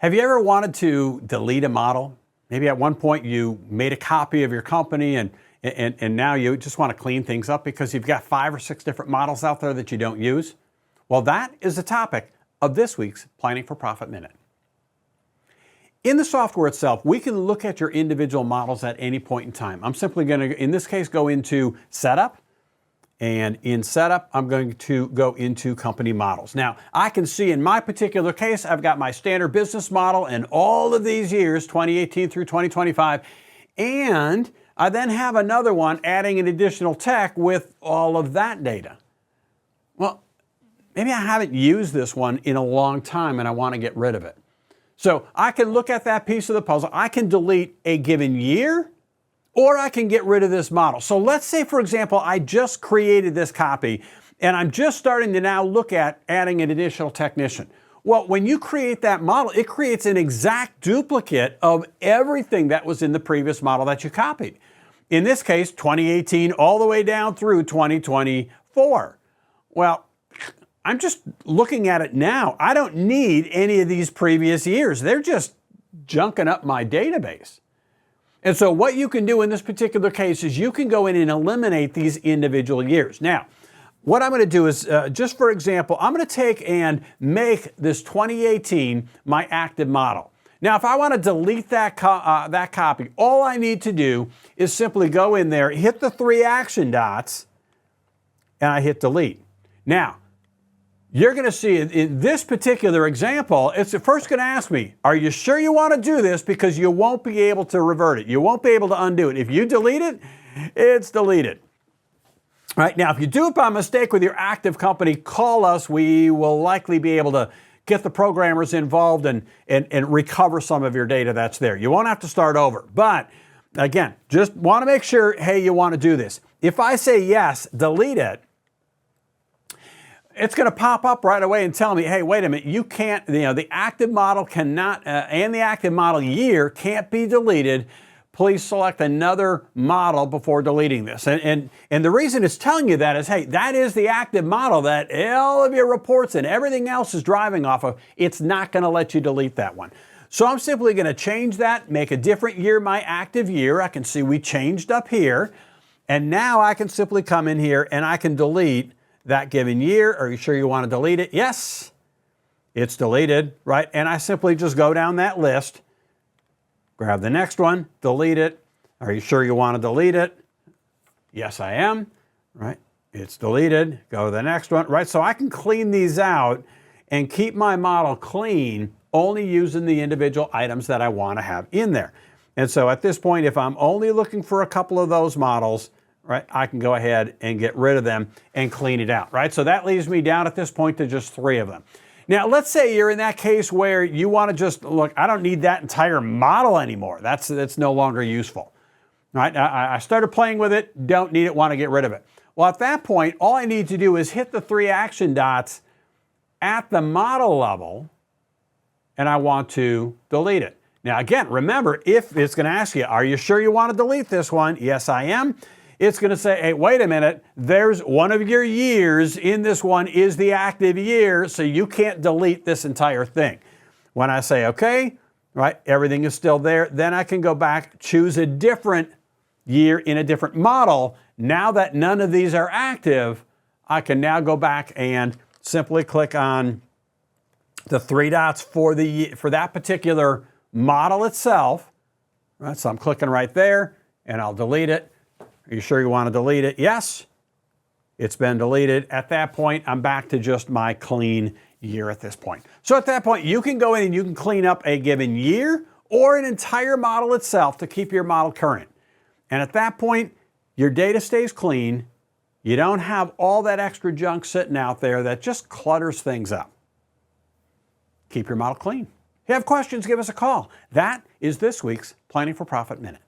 Have you ever wanted to delete a model? Maybe at one point you made a copy of your company and now you just want to clean things up because you've got 5 or 6 different models out there that you don't use? Well, that is the topic of this week's Planning for Profit Minute. In the software itself, we can look at your individual models at any point in time. I'm simply going to, in this case, go into Setup. And in Setup, I'm going to go into Company Models. Now, I can see in my particular case, I've got my standard business model and all of these years, 2018 through 2025. And I then have another one adding an additional tech with all of that data. Well, maybe I haven't used this one in a long time and I want to get rid of it. So I can look at that piece of the puzzle. I can delete a given year, or I can get rid of this model. So let's say, for example, I just created this copy and I'm just starting to now look at adding an additional technician. Well, when you create that model, it creates an exact duplicate of everything that was in the previous model that you copied. In this case, 2018 all the way down through 2024. Well, I'm just looking at it now. I don't need any of these previous years. They're just junking up my database. And so what you can do in this particular case is you can go in and eliminate these individual years. Now, what I'm going to do is, just for example, I'm going to take and make this 2018 my active model. Now, if I want to delete that copy, all I need to do is simply go in there, hit the 3 action dots, and I hit delete. Now, you're going to see in this particular example, it's first going to ask me, are you sure you want to do this? Because you won't be able to revert it. You won't be able to undo it. If you delete it, it's deleted. All right, now, if you do it by mistake with your active company, call us. We will likely be able to get the programmers involved and recover some of your data that's there. You won't have to start over. But again, just want to make sure, hey, you want to do this. If I say yes, delete it, it's going to pop up right away and tell me, hey, wait a minute, you can't, the active model cannot, and the active model year can't be deleted. Please select another model before deleting this. And the reason it's telling you that is, hey, that is the active model that all of your reports and everything else is driving off of. It's not going to let you delete that one. So I'm simply going to change that, make a different year my active year. I can see we changed up here. And now I can simply come in here and I can delete that given year. Are you sure you want to delete it? Yes, it's deleted, right? And I simply just go down that list, grab the next one, delete it. Are you sure you want to delete it? Yes, I am, right? It's deleted. Go to the next one, right? So I can clean these out and keep my model clean, only using the individual items that I want to have in there. And so at this point, if I'm only looking for a couple of those models, right, I can go ahead and get rid of them and clean it out, right? So that leaves me down at this point to just 3 of them. Now, let's say you're in that case where you want to just, look, I don't need that entire model anymore. That's no longer useful, right? I started playing with it, don't need it, want to get rid of it. Well, at that point, all I need to do is hit the 3 action dots at the model level, and I want to delete it. Now, again, remember, if it's going to ask you, are you sure you want to delete this one? Yes, I am. It's going to say, hey, wait a minute, there's one of your years in this one is the active year, so you can't delete this entire thing. When I say okay, right, everything is still there, then I can go back, choose a different year in a different model. Now that none of these are active, I can now go back and simply click on the 3 dots for that particular model itself. Right, so I'm clicking right there, and I'll delete it. Are you sure you want to delete it? Yes, it's been deleted. At that point, I'm back to just my clean year at this point. So at that point, you can go in and you can clean up a given year or an entire model itself to keep your model current. And at that point, your data stays clean. You don't have all that extra junk sitting out there that just clutters things up. Keep your model clean. If you have questions, give us a call. That is this week's Planning for Profit Minute.